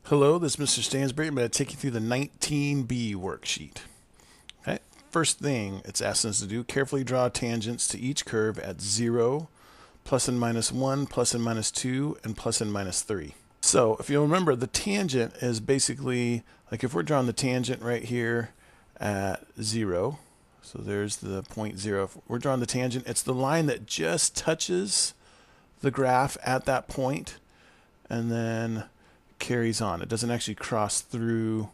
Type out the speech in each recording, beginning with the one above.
Hello, this is Mr. Stansbury. I'm going to take you through the 19B worksheet. Okay. First thing it's asking us to do, carefully draw tangents to each curve at 0, plus and minus 1, plus and minus 2, and plus and minus 3. So if you'll remember, the tangent is basically, like if we're drawing the tangent right here at 0, so there's the point 0. If we're drawing the tangent, it's the line that just touches the graph at that point, and then carries on. It doesn't actually cross through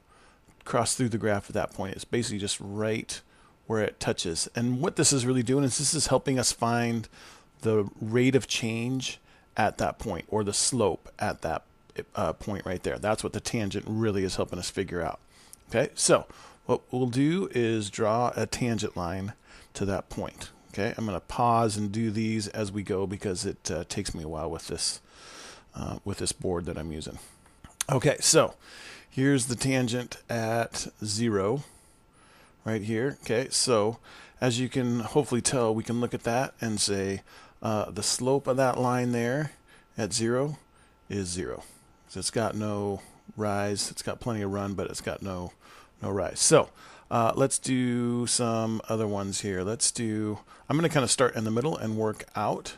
the graph at that point. It's basically just right where it touches. And what this is really doing is this is helping us find the rate of change at that point, or the slope at that point right there. That's what the tangent really is helping us figure out. Okay, so what we'll do is draw a tangent line to that point. Okay, I'm going to pause and do these as we go because it takes me a while with this board that I'm using. Okay, so here's the tangent at 0 right here. Okay, so as you can hopefully tell, we can look at that and say the slope of that line there at 0 is 0. So it's got no rise. It's got plenty of run, but it's got no rise. So let's do some other ones here. I'm going to kind of start in the middle and work out.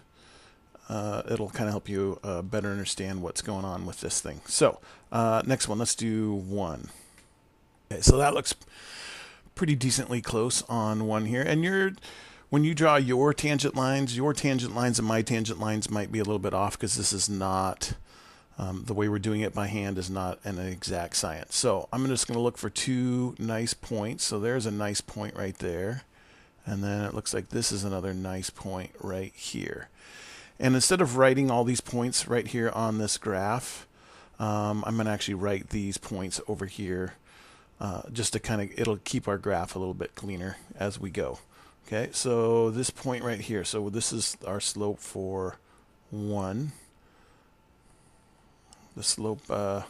It'll kind of help you better understand what's going on with this thing. So next one, let's do 1. Okay, so that looks pretty decently close on 1 here. And when you draw your tangent lines and my tangent lines might be a little bit off because this is not, the way we're doing it by hand is not an exact science. So I'm just going to look for 2 nice points. So there's a nice point right there. And then it looks like this is another nice point right here. And instead of writing all these points right here on this graph, I'm going to actually write these points over here just to it'll keep our graph a little bit cleaner as we go. Okay, so this point right here, so this is our slope for 1. The slope, the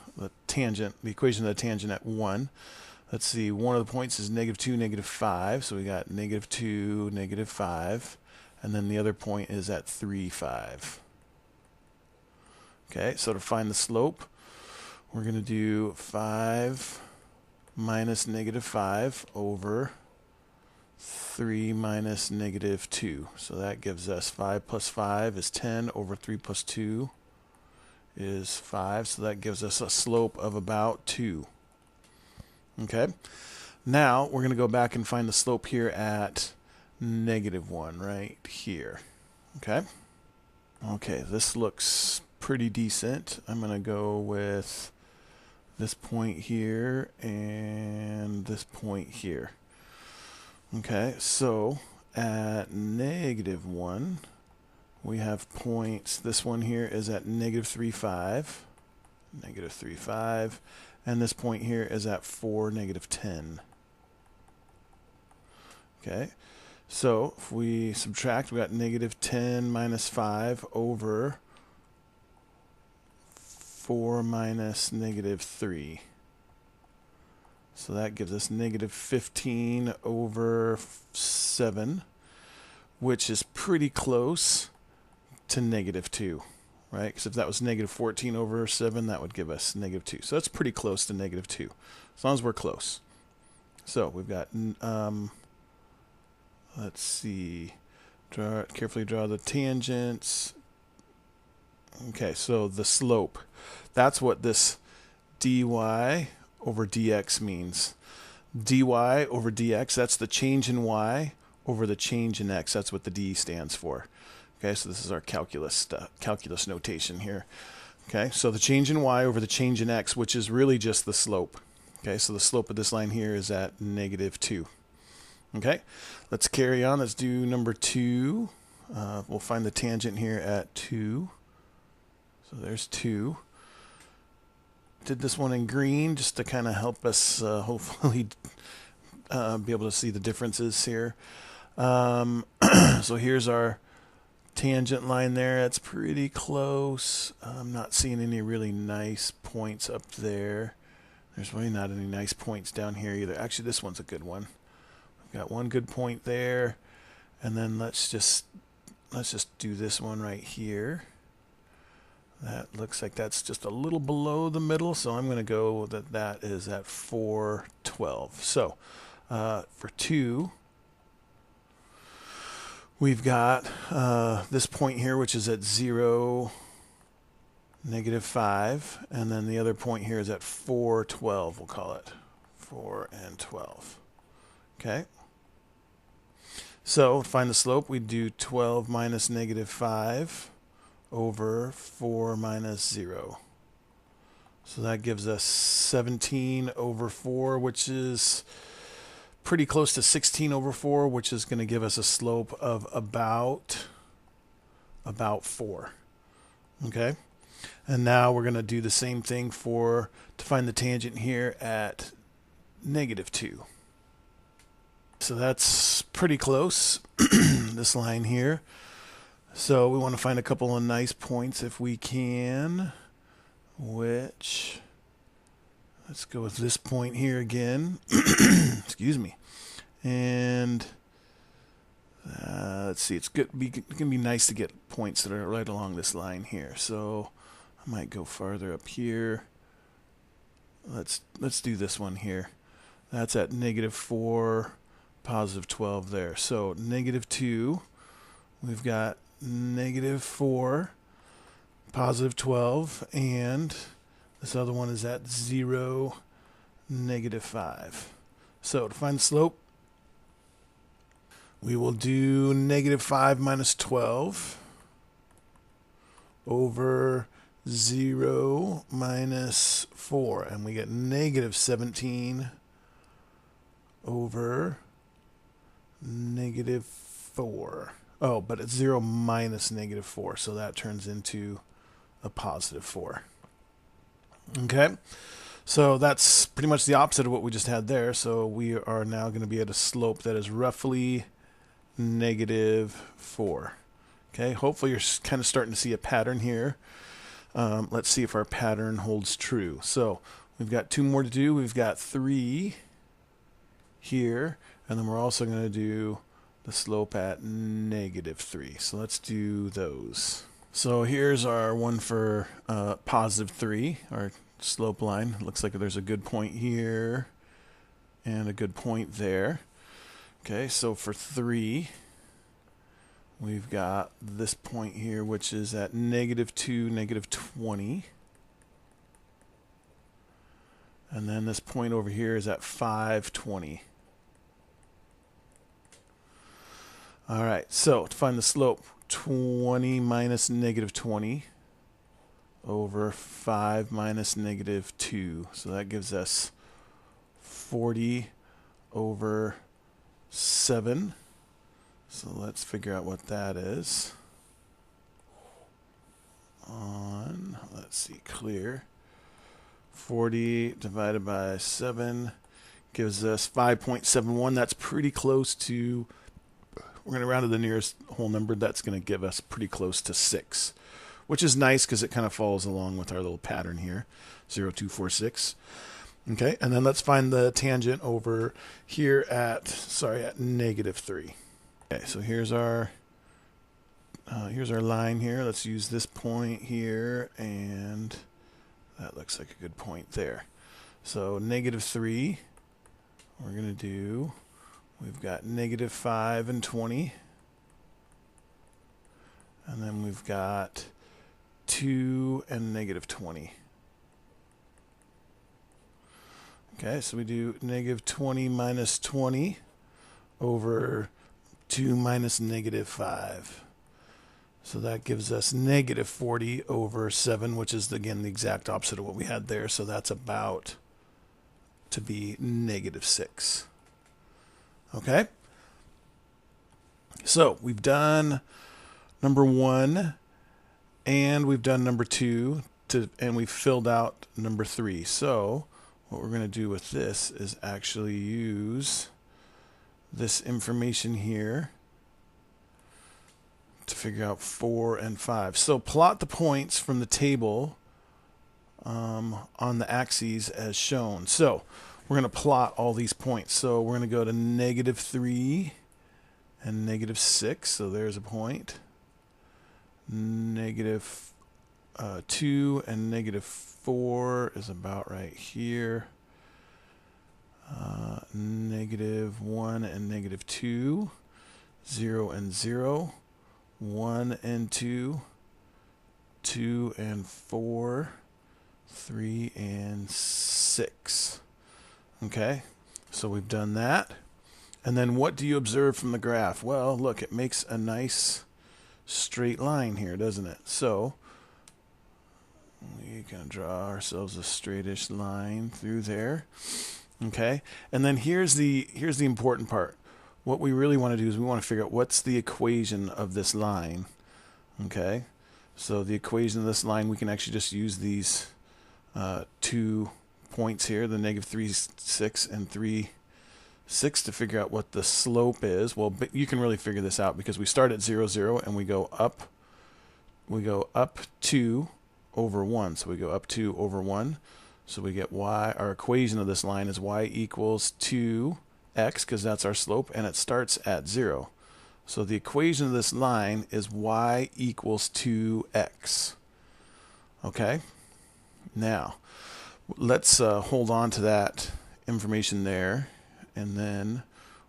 equation of the tangent at 1. Let's see, one of the points is -2, -5, so we got -2, -5. And then the other point is at 3, 5. Okay, so to find the slope, we're going to do 5 minus -5 over 3 minus -2. So that gives us 5 plus 5 is 10 over 3 plus 2 is 5. So that gives us a slope of about 2. Okay, now we're going to go back and find the slope here at -1 right here. Okay, this looks pretty decent. I'm going to go with this point here and this point here. Okay, so at -1 we have points. This one here is at -3, 5, -3, 5, and this point here is at 4, -10. Okay, so if we subtract, we got -10 minus 5 over 4 minus -3. So that gives us -15 over 7, which is pretty close to -2, right? Because if that was -14 over 7, that would give us -2. So that's pretty close to -2, as long as we're close. So we've got let's see. Carefully draw the tangents. Okay, so the slope. That's what this dy over dx means. dy over dx, that's the change in y over the change in x. That's what the d stands for. Okay, so this is our calculus notation here. Okay, so the change in y over the change in x, which is really just the slope. Okay, so the slope of this line here is at -2. Okay, let's carry on. Let's do number 2. We'll find the tangent here at 2. So there's 2. Did this one in green just to kind of help us hopefully be able to see the differences here. So here's our tangent line there. That's pretty close. I'm not seeing any really nice points up there. There's really not any nice points down here either. Actually, this one's a good one. Got one good point there, and then let's just do this one right here. That looks like that's just a little below the middle, so I'm going to go that that is at 412. So for 2, we've got this point here, which is at 0, -5, and then the other point here is at 412, we'll call it 4 and 12. Okay. So to find the slope, we do 12 minus -5 over 4 minus 0. So that gives us 17 over 4, which is pretty close to 16 over 4, which is going to give us a slope of about 4. Okay? And now we're going to do the same thing to find the tangent here at -2. So that's pretty close, this line here. So we want to find a couple of nice points if we can, which, let's go with this point here again. Excuse me. And let's see, it's going to be nice to get points that are right along this line here. So I might go farther up here. Let's do this one here. That's at -4, +12 there. So -2, we've got -4, +12, and this other one is at 0, -5. So to find the slope, we will do -5 minus 12 over 0 minus 4, and we get -17 over -4. Oh, but it's 0 minus -4, so that turns into a +4. Okay, so that's pretty much the opposite of what we just had there. So we are now going to be at a slope that is roughly -4. Okay, hopefully you're kind of starting to see a pattern here. Let's see if our pattern holds true. So we've got 2 more to do. We've got 3 here, and then we're also going to do the slope at -3. So let's do those. So here's our one for +3, our slope line. Looks like there's a good point here and a good point there. Okay, so for 3, we've got this point here, which is at -2, -20. And then this point over here is at 520. All right, so to find the slope, 20 minus -20 over 5 minus -2. So that gives us 40 over 7. So let's figure out what that is. Let's see, clear. 40 divided by 7 gives us 5.71. That's pretty close to, we're going to round to the nearest whole number. That's going to give us pretty close to 6, which is nice because it kind of follows along with our little pattern here, 0, 2, 4, 6. Okay, and then let's find the tangent over here at -3. Okay, so here's our line here. Let's use this point here, and that looks like a good point there. So -3, we're going to do, we've got -5 and 20, and then we've got 2 and -20. Okay, so we do -20 minus 20 over 2 minus -5. So that gives us -40 over 7, which is, again, the exact opposite of what we had there. So that's about to be -6. Okay? So we've done number 1, and we've done number 2, and we've filled out number 3. So what we're going to do with this is actually use this information here to figure out 4 and 5. So plot the points from the table on the axes as shown. So we're going to plot all these points. So we're going to go to -3 and -6. So there's a point. 2 and negative 4 is about right here. Negative 1 and negative 2, 0 and 0, 1 and 2, 2 and 4, 3 and 6. Okay, so we've done that. And then what do you observe from the graph? Well, look, it makes a nice straight line here, doesn't it? So we can draw ourselves a straightish line through there. Okay, and then here's the important part. What we really want to do is we want to figure out what's the equation of this line. Okay, so the equation of this line, we can actually just use these 2 points here, the negative 3, 6 and 3, 6, to figure out what the slope is. Well, but you can really figure this out because we start at 0, 0 and we go up 2 over 1. So we go up 2 over 1. So we get y, our equation of this line is y equals 2x, because that's our slope, and it starts at 0. So the equation of this line is y equals 2x. Okay? Now, let's hold on to that information there, and then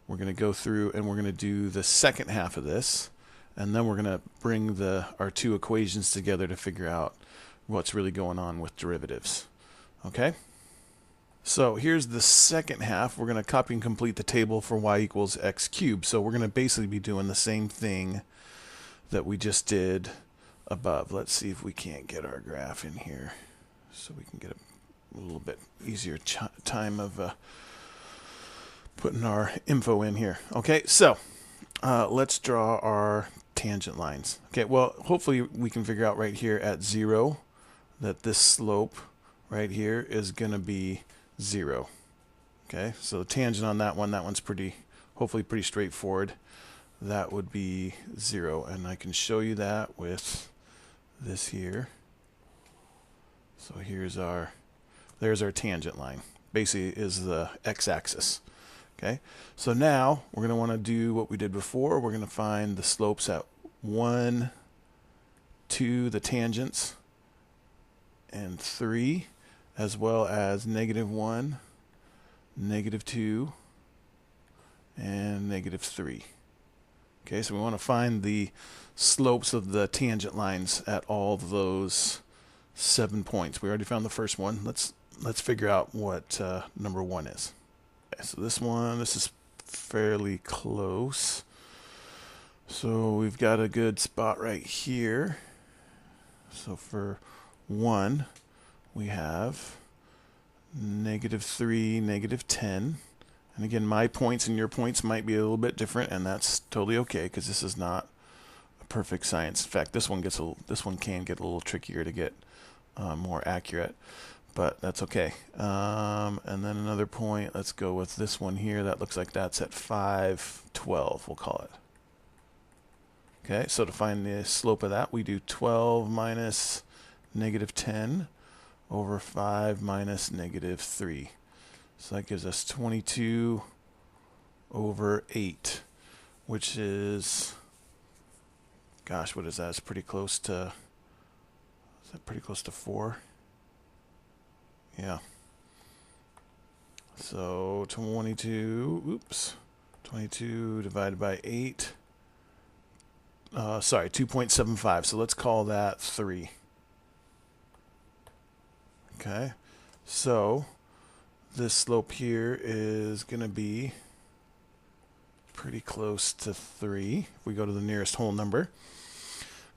we're going to go through and we're going to do the second half of this, and then we're going to bring our two equations together to figure out what's really going on with derivatives. Okay, so here's the second half. We're going to copy and complete the table for y equals x cubed. So we're going to basically be doing the same thing that we just did above. Let's see if we can't get our graph in here so we can get a little bit easier time of putting our info in here. Okay, so let's draw our tangent lines. Okay, well, hopefully we can figure out right here at 0 that this slope right here is going to be 0. Okay, so the tangent on that one's hopefully pretty straightforward. That would be 0, and I can show you that with this here. So there's our tangent line. Basically is the x-axis. Okay, so now we're going to want to do what we did before. We're going to find the slopes at 1, 2, the tangents, and 3, as well as negative 1, negative 2, and negative 3. Okay, so we want to find the slopes of the tangent lines at all of those 7 points. We already found the first one. Let's figure out what number 1 is. Okay, so this is fairly close. So we've got a good spot right here. So for 1, we have negative 3, negative 10. And again, my points and your points might be a little bit different, and that's totally okay because this is not a perfect science. In fact, this one can get a little trickier to get more accurate, but that's okay. And then another point, let's go with this one here. That looks like that's at 5, 12, we'll call it. Okay, so to find the slope of that, we do 12 minus negative 10 over 5 minus negative 3. So that gives us 22 over 8, which is, gosh, what is that? It's pretty close to, is that pretty close to 4? Yeah. So 22 divided by 8. 2.75. So let's call that 3. Okay. So this slope here is going to be pretty close to 3 if we go to the nearest whole number.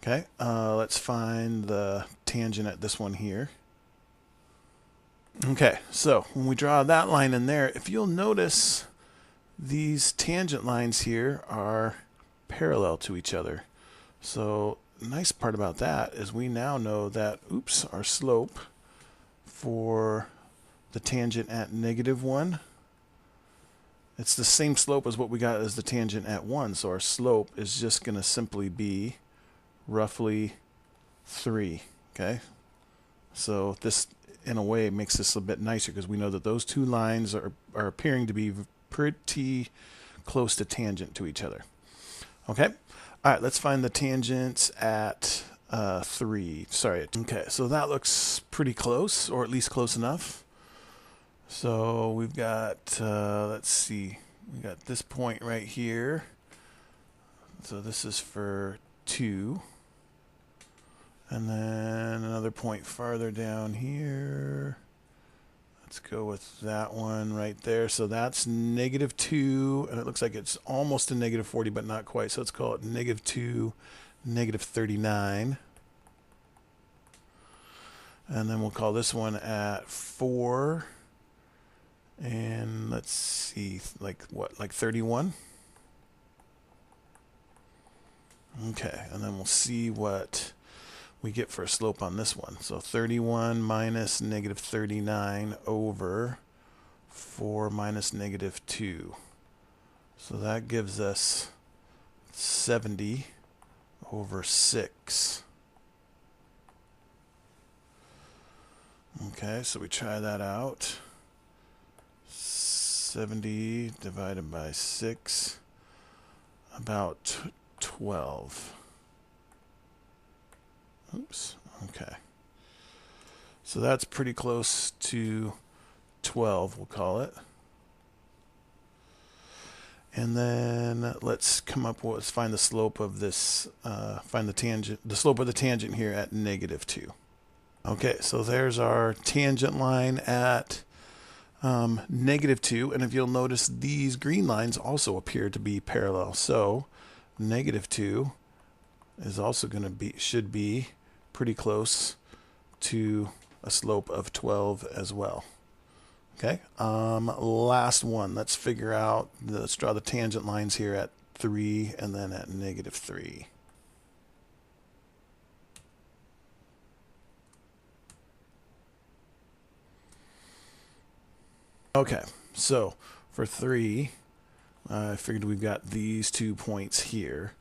Okay. Let's find the tangent at this one here. Okay, so when we draw that line in there, if you'll notice, these tangent lines here are parallel to each other. So the nice part about that is we now know that, our slope for the tangent at negative 1, it's the same slope as what we got as the tangent at 1. So our slope is just going to simply be roughly 3. Okay, so this, in a way, makes this a bit nicer because we know that those two lines are appearing to be pretty close to tangent to each other. Okay, all right, let's find the tangents at 3. Sorry. Okay, so that looks pretty close, or at least close enough. So we've got, let's see, we got this point right here. So this is for 2. And then another point farther down here. Let's go with that one right there. So that's -2, and it looks like it's almost a -40, but not quite. So let's call it -2, -39. And then we'll call this one at 4. And let's see, like what, like 31? Okay, and then we'll see what we get for a slope on this one. So 31 minus -39 over 4 minus -2. So that gives us 70 over 6. Okay, so we try that out. 70 divided by 6, about 12. Oops, okay. So that's pretty close to 12, we'll call it. And then let's come up with, let's find the slope of this, find the slope of the tangent here at -2. Okay, so there's our tangent line at -2, and if you'll notice, these green lines also appear to be parallel. So -2 is also going to be, should be pretty close to a slope of 12 as well. Okay, last one. Let's figure out, let's draw the tangent lines here at 3 and then at -3. Okay, so for 3, I figured we've got these 2 points here.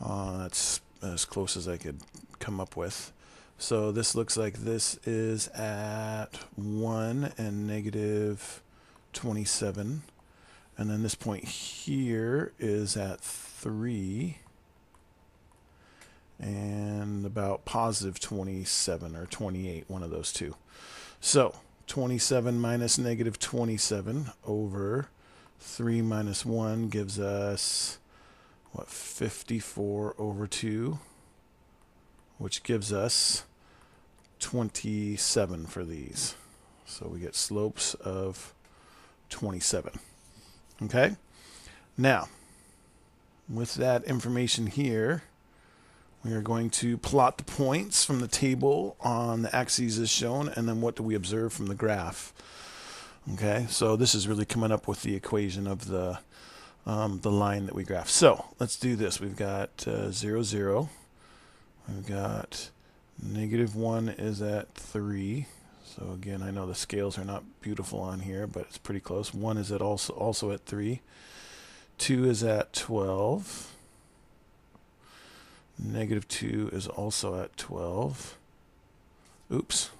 That's as close as I could come up with. So this looks like this is at 1 and -27. And then this point here is at 3 and about +27 or 28, one of those two. So 27 minus -27 over 3 minus 1 gives us, what, 54 over 2, which gives us 27 for these. So we get slopes of 27. Okay? Now, with that information here, we are going to plot the points from the table on the axes as shown, and then what do we observe from the graph. Okay, so this is really coming up with the equation of the line that we graph. So let's do this. We've got 0, 0. We've got -1 is at 3. So again, I know the scales are not beautiful on here, but it's pretty close. 1 is at also at 3. 2 is at 12. -2 is also at 12. Oops,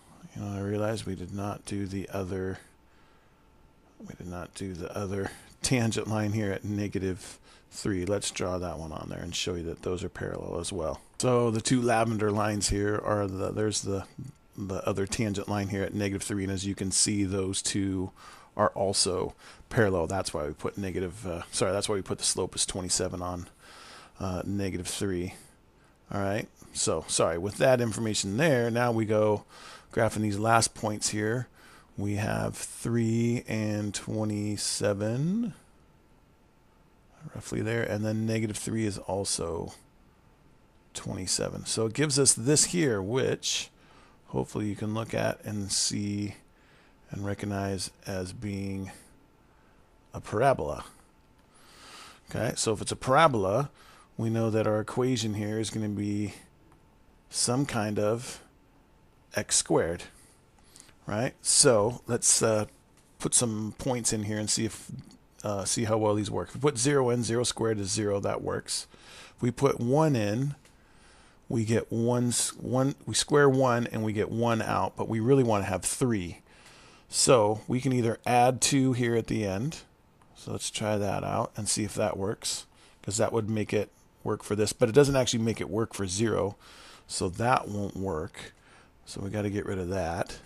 I realized we did not do the other tangent line here at -3. Let's draw that one on there and show you that those are parallel as well. So the 2 lavender lines here are there's the other tangent line here at -3, and as you can see, those 2 are also parallel. That's why we put that's why we put the slope as 27 on -3. All right, so sorry, with that information there, now we go graphing these last points here. We have 3 and 27, roughly there, and then -3 is also 27. So it gives us this here, which hopefully you can look at and see and recognize as being a parabola. Okay, so if it's a parabola, we know that our equation here is going to be some kind of x squared, right? So let's put some points in here and see how well these work. If we put 0 in, 0 squared is 0, that works. If we put 1 in, we get 1, we square 1 and we get 1 out, but we really want to have 3. So we can either add 2 here at the end. So let's try that out and see if that works, because that would make it work for this, but it doesn't actually make it work for 0. So that won't work. So we got to get rid of that.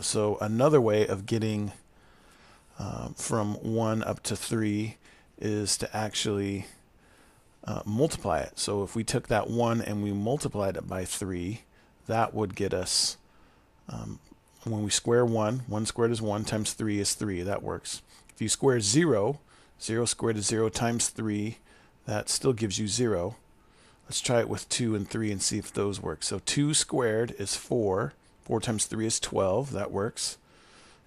So another way of getting from 1 up to 3 is to actually multiply it. So if we took that 1 and we multiplied it by 3, that would get us, when we square 1, 1 squared is 1 times 3 is 3. That works. If you square 0, 0 squared is 0 times 3. That still gives you 0. Let's try it with 2 and 3 and see if those work. So 2 squared is 4. 4 times 3 is 12. That works.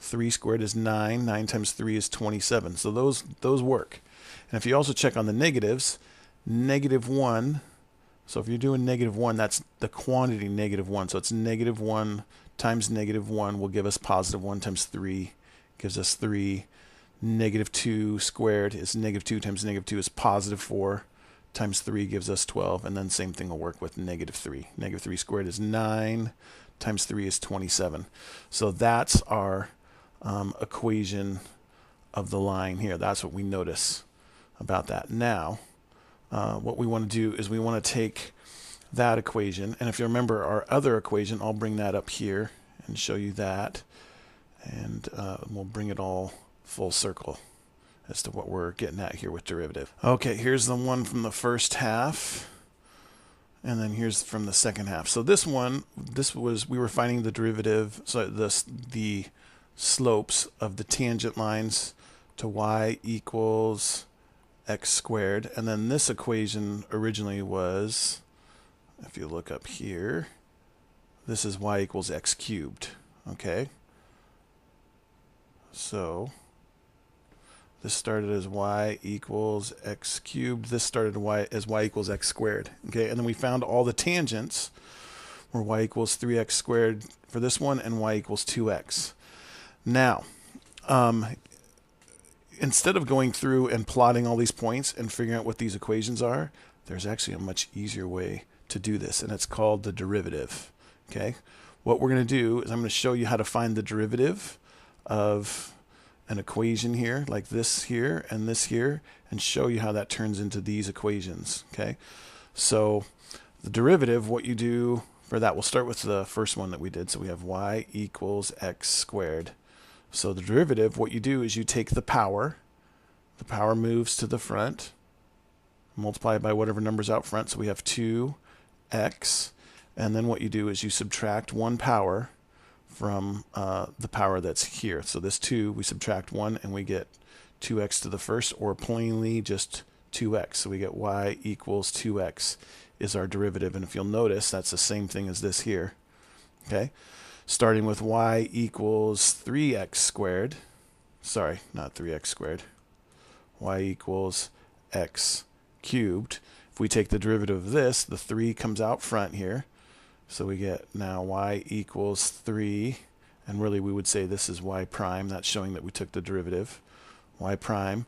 3 squared is 9. 9 times 3 is 27. So those work. And if you also check on the negatives, -1. So if you're doing -1, that's the quantity -1. So it's -1 times -1 will give us +1 times 3 gives us 3. -2 squared is -2 times -2 is +4 times 3 gives us 12. And then same thing will work with -3. -3 squared is 9 times 3 is 27. So that's our equation of the line here. That's what we notice about that. Now, what we want to do is we want to take that equation, and if you remember our other equation, I'll bring that up here and show you that, and we'll bring it all full circle as to what we're getting at here with derivative. Okay, here's the one from the first half, and then here's from the second half. So this one, we were finding the derivative, so the slopes of the tangent lines to y equals x squared, and then this equation originally was, if you look up here, this is y equals x cubed. Okay, so this started as y equals x cubed. This started as y equals x squared. Okay, and then we found all the tangents where y equals 3x squared for this one and y equals 2x. Now, instead of going through and plotting all these points and figuring out what these equations are, there's actually a much easier way to do this, and it's called the derivative. Okay, what we're going to do is I'm going to show you how to find the derivative of an equation here, like this here and this here, and show you how that turns into these equations. Okay, so the derivative, what you do for that, we'll start with the first one that we did. So we have y equals x squared. So the derivative, what you do is you take the power moves to the front, multiply it by whatever number's out front. So we have 2x, and then what you do is you subtract 1 power from the power that's here. So this 2, we subtract 1 and we get 2x to the first, or plainly just 2x. So we get y equals 2x is our derivative. And if you'll notice, that's the same thing as this here. Okay, starting with y equals 3x squared. Sorry, not 3x squared. Y equals x cubed. If we take the derivative of this, the 3 comes out front here. So we get now y equals 3, and really we would say this is y prime. That's showing that we took the derivative. Y prime.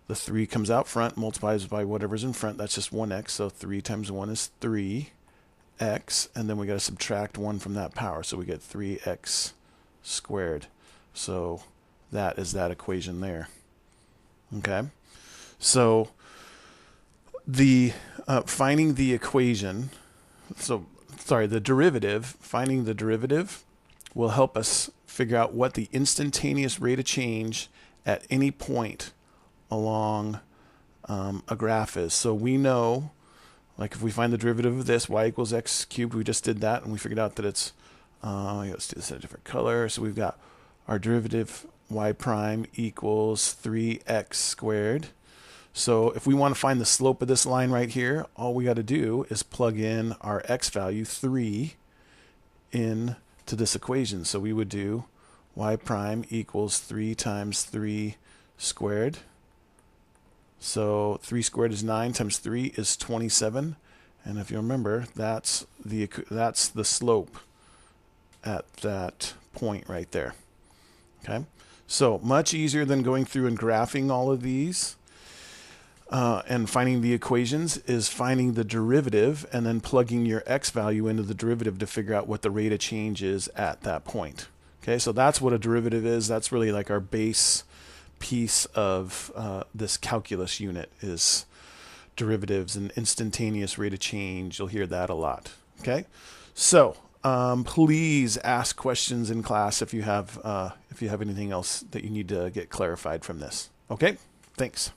The 3 comes out front, multiplies by whatever's in front. That's just 1x, so 3 times 1 is 3x, and then we got to subtract 1 from that power, so we get 3x squared. So that is that equation there. Okay, so the finding the equation, the derivative, finding the derivative will help us figure out what the instantaneous rate of change at any point along a graph is. So we know, like if we find the derivative of this, y equals x cubed, we just did that and we figured out that it's, let's do this in a different color. So we've got our derivative y prime equals 3x squared. So if we want to find the slope of this line right here, all we got to do is plug in our x value, 3, in to this equation. So we would do y prime equals 3 times 3 squared. So 3 squared is 9 times 3 is 27. And if you remember, that's the slope at that point right there. Okay, so much easier than going through and graphing all of these and finding the equations is finding the derivative and then plugging your x value into the derivative to figure out what the rate of change is at that point. Okay, so that's what a derivative is. That's really like our base piece of this calculus unit, is derivatives and instantaneous rate of change. You'll hear that a lot. Okay, so please ask questions in class if you have anything else that you need to get clarified from this. Okay, thanks.